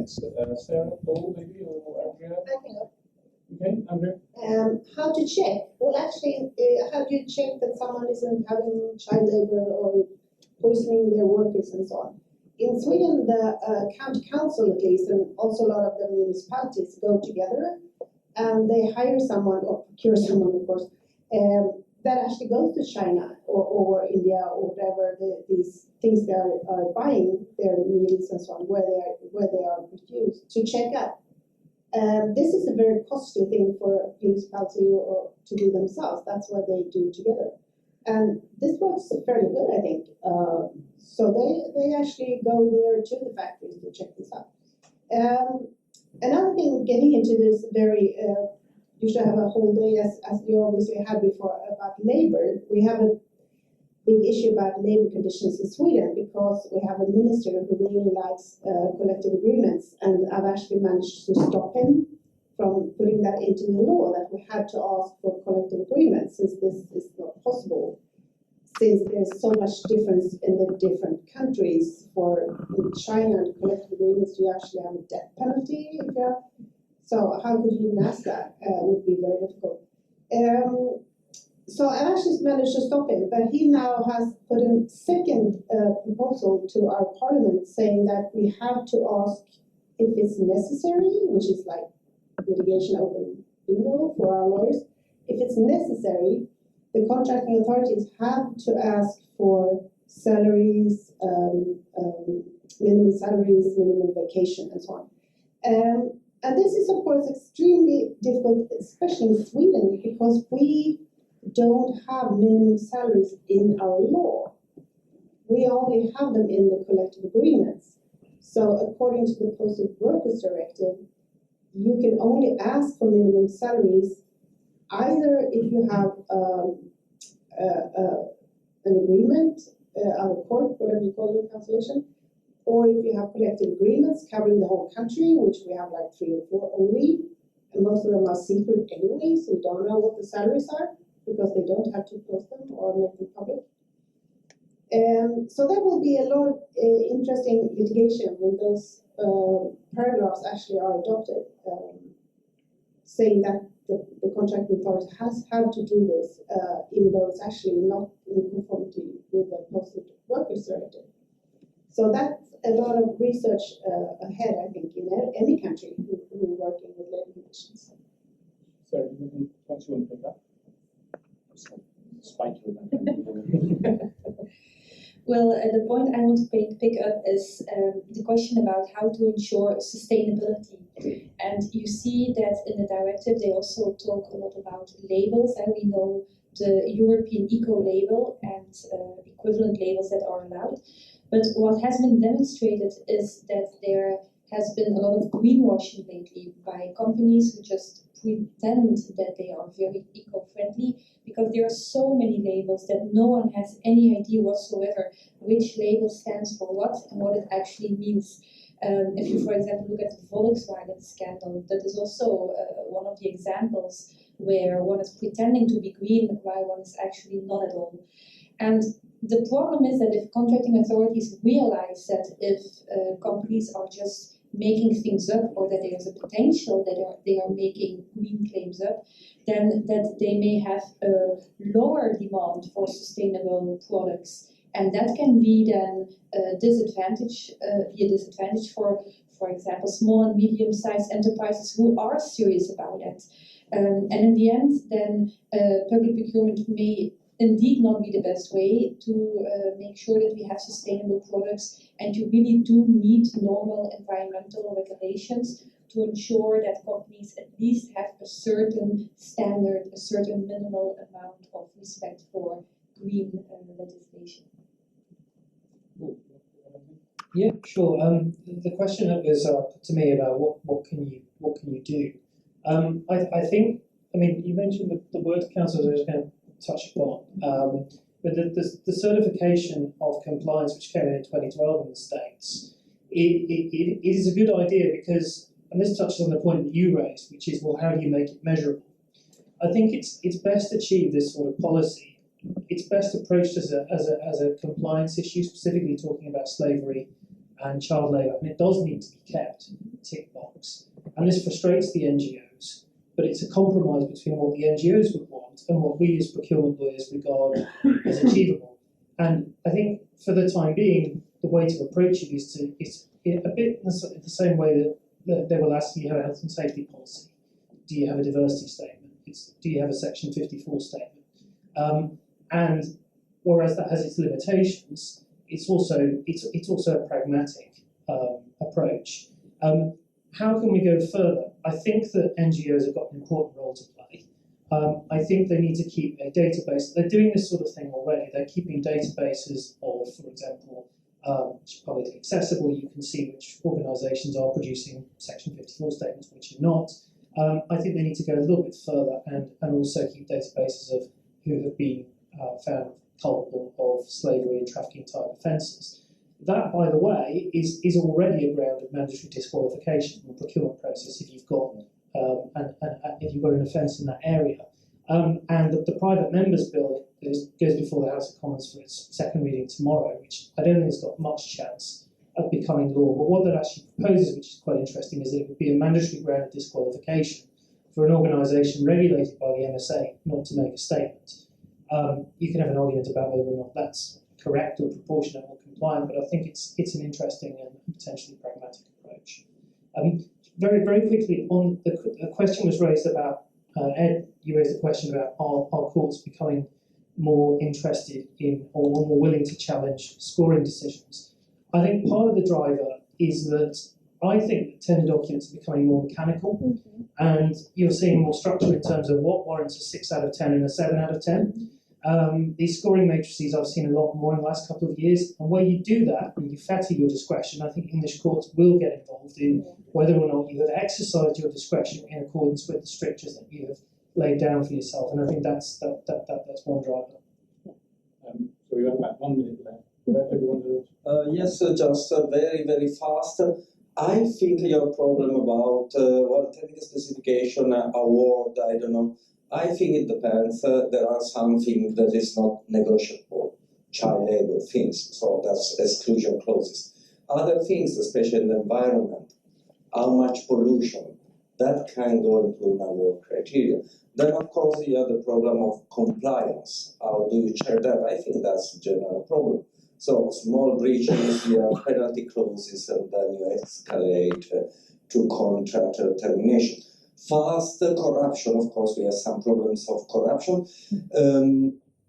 points. Sarah, Paul, maybe, or Andrea? I can go. Okay, Andrea? How to check? Well, actually, how do you check that someone isn't having child labor or poisoning their workers and so on? In Sweden, the county council, at least, and also a lot of the municipalities go together and they hire someone or procure someone, of course, that actually goes to China or India or whatever these things they are buying, their meals and so on, where they are produced, to check up. This is a very costly thing for a municipality or to do themselves. That's why they do together. And this works fairly good, I think. So they actually go there to the factories to check this out. Another thing, getting into this very, you should have a whole day, as you obviously had before, about labor. We have a big issue about labor conditions in Sweden because we have a minister who really likes collective agreements, and I've actually managed to stop him from putting that into the law, that we had to ask for collective agreements, since this is not possible, since there's so much difference in the different countries. In China, collective agreements, you actually have a death penalty. So how could you even ask that? Would be very difficult. So I actually managed to stop him, but he now has put a second proposal to our parliament saying that we have to ask if it's necessary, which is like litigation open bingo for our lawyers. If it's necessary, the contracting authorities have to ask for salaries, minimum salaries, minimum vacation, and so on. And this is, of course, extremely difficult, especially in Sweden, because we don't have minimum salaries in our law. We only have them in the collective agreements. So according to the Posted Workers Directive, you can only ask for minimum salaries either if you have an agreement out of court, whatever you call it, cancellation, or if you have collective agreements covering the whole country, which we have like 3 or 4 only, and most of them are secret anyway, so we don't know what the salaries are, because they don't have to post them or make them public. So there will be a lot of interesting litigation when those paragraphs actually are adopted, saying that the contracting authority have to do this, even though it's actually not in conformity with the Posted Workers Directive. So that's a lot of research ahead, I think, in any country who are working with labor conditions. Sarah, what you want to pick up? Spike you. Well, the point I want to pick up is the question about how to ensure sustainability. And you see that in the directive they also talk a lot about labels, and we know the European eco-label and equivalent labels that are allowed. But what has been demonstrated is that there has been a lot of greenwashing lately by companies who just pretend that they are very eco-friendly, because there are so many labels that no one has any idea whatsoever which label stands for what and what it actually means. If you, for example, look at the Volkswagen scandal, that is also one of the examples where one is pretending to be green while one is actually not at all. And the problem is that if contracting authorities realize that if companies are just making things up, or that there's a potential that they are making green claims up, then that they may have a lower demand for sustainable products, and that can be then a disadvantage for example, small and medium-sized enterprises who are serious about it. And in the end, then public procurement may indeed not be the best way to make sure that we have sustainable products, and you really do need normal environmental regulations to ensure that companies at least have a certain standard, a certain minimal amount of respect for green legislation. Yeah, sure. The question that was put to me about what can you do? I think, I mean, you mentioned the word council I was going to touch upon, but the certification of compliance, which came in 2012 in the States, it is a good idea because, and this touches on the point that you raised, which is, well, how do you make it measurable? I think it's best achieved this sort of policy. It's best approached as a compliance issue, specifically talking about slavery and child labour, and it does need to be kept, tick box. And this frustrates the NGOs, but it's a compromise between what the NGOs would want and what we as procurement lawyers regard as achievable. And I think for the time being, the way to approach it is a bit the same way that they will ask you, have a health and safety policy? Do you have a diversity statement? Do you have a Section 54 statement? And whereas that has its limitations, it's also a pragmatic approach. How can we go further? I think that NGOs have got an important role to play. I think they need to keep a database. They're doing this sort of thing already. They're keeping databases of, for example, which are publicly accessible. You can see which organisations are producing Section 54 statements, which are not. I think they need to go a little bit further and also keep databases of who have been found culpable of slavery and trafficking type offences. That, by the way, is already a ground of mandatory disqualification from the procurement process if you've got an offence in that area. And the private members bill goes before the House of Commons for its second reading tomorrow, which I don't think has got much chance of becoming law. But what that actually proposes, which is quite interesting, is that it would be a mandatory ground of disqualification for an organisation regulated by the MSA not to make a statement. You can have an argument about whether or not that's correct or proportionate or compliant, but I think it's an interesting and potentially pragmatic approach. Very, very quickly, on the question was raised about, Ed, you raised the question about are courts becoming more interested in or more willing to challenge scoring decisions. I think part of the driver is that I think that tender documents are becoming more mechanical, and you're seeing more structure in terms of what warrants a 6 out of 10 and a 7 out of 10. These scoring matrices I've seen a lot more in the last couple of years, and where you do that and you fetter your discretion, I think English courts will get involved in whether or not you have exercised your discretion in accordance with the strictures that you have laid down for yourself, and I think that's one driver. So we have about 1 minute left. Everyone Yes, just very, very fast. I think your problem about technical specification award, I don't know. I think it depends. There are some things that is not negotiable, child labor things, so that's exclusion clauses. Other things, especially in the environment, how much pollution, that can go into an award criteria. Then, of course, you have the problem of compliance. How do you check that? I think that's a general problem. So, small breaches, you have penalty clauses, and then you escalate to contract termination. Fast corruption, of course, we have some problems of corruption.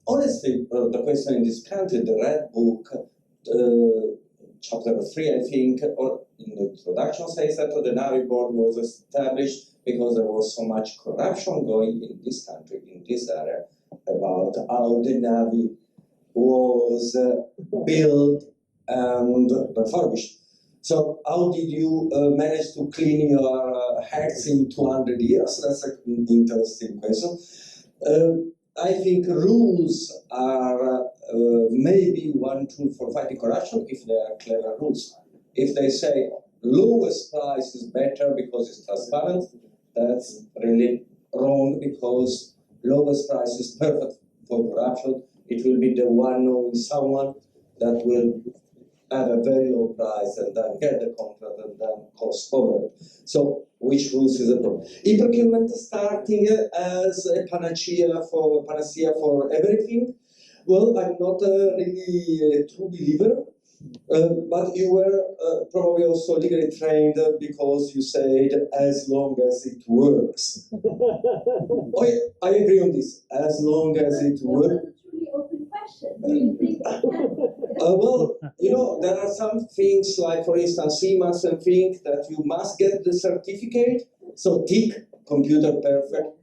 Honestly, the question in this country, the Red Book, chapter 3, I think, or in the introduction says that the Navy Board was established because there was so much corruption going in this country, in this area, about how the Navy was built and refurbished. So how did you manage to clean your heads in 200 years? That's an interesting question. I think rules are maybe one tool for fighting corruption if they are clever rules. If they say lowest price is better because it's transparent, that's really wrong, because lowest price is perfect for corruption. It will be the one knowing someone that will have a very low price and then get the contract and then cost over it. So which rules is a problem? E-procurement starting as a panacea for everything. Well, I'm not really a true believer, but you were probably also legally trained because you said as long as it works. I agree on this, as long as it works. Open question. Do you think well, you know, there are some things like, for instance, CMAS and think that you must get the certificate, so tick, computer perfect,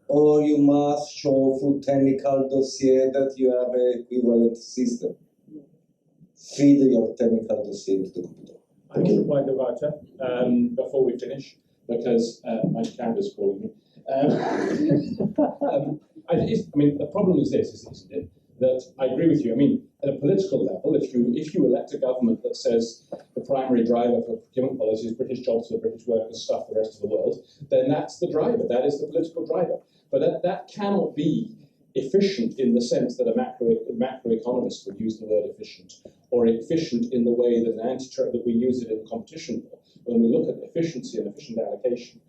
or you must show through technical dossier that you have an equivalent system. Feed your technical dossier to the computer. I can reply to Wouter before we finish, because my cat is calling me. I mean, the problem is this, isn't it? That I agree with you. I mean, at a political level, if you elect a government that says the primary driver for procurement policy is British jobs for British workers, stuff the rest of the world, then that's the driver. That is the political driver. But that cannot be efficient in the sense that a macroeconomist would use the word efficient, or efficient in the way that an antitrust, that we use it in competition law. When we look at efficiency and efficient allocation,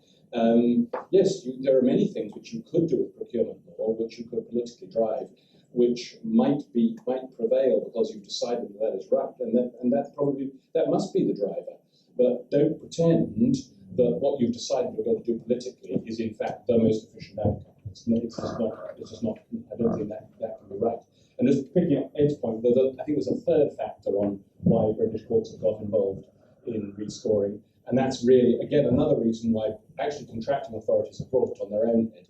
yes, there are many things which you could do with procurement law, which you could politically drive, which might prevail because you've decided that is right, and that must be the driver. But don't pretend that what you've decided you're going to do politically is in fact the most efficient outcome. It's just not. I don't think that can be right. And just picking up Ed's point, I think there's a third factor on why British courts have got involved in rescoring, and that's really, again, another reason why actually contracting authorities have brought it on their own head,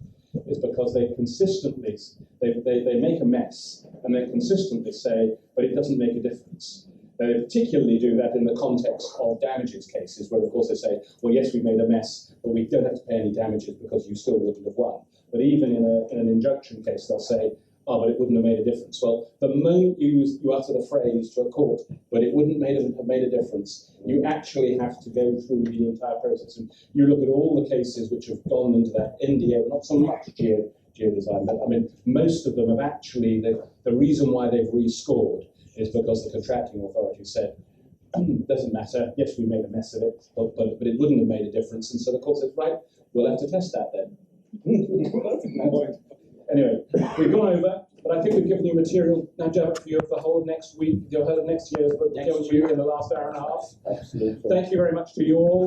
is because they consistently, they make a mess, and they consistently say, but it doesn't make a difference. They particularly do that in the context of damages cases, where of course they say, well, yes, we made a mess, but we don't have to pay any damages because you still wouldn't have won. But even in an injunction case, they'll say, oh, but it wouldn't have made a difference. Well, the moment you utter the phrase to a court, but it wouldn't have made a difference, you actually have to go through the entire process. And you look at all the cases which have gone into that NDA, not so much geodesign, but I mean, most of them have actually, the reason why they've rescored is because the contracting authority said, doesn't matter, yes, we made a mess of it, but it wouldn't have made a difference. And so the court says, right, we'll have to test that then. Anyway, we've gone over, but I think we've given you material now, Derek, for you the whole next week, the whole next year's book, in the last hour and a half. Absolutely. Thank you very much to you all.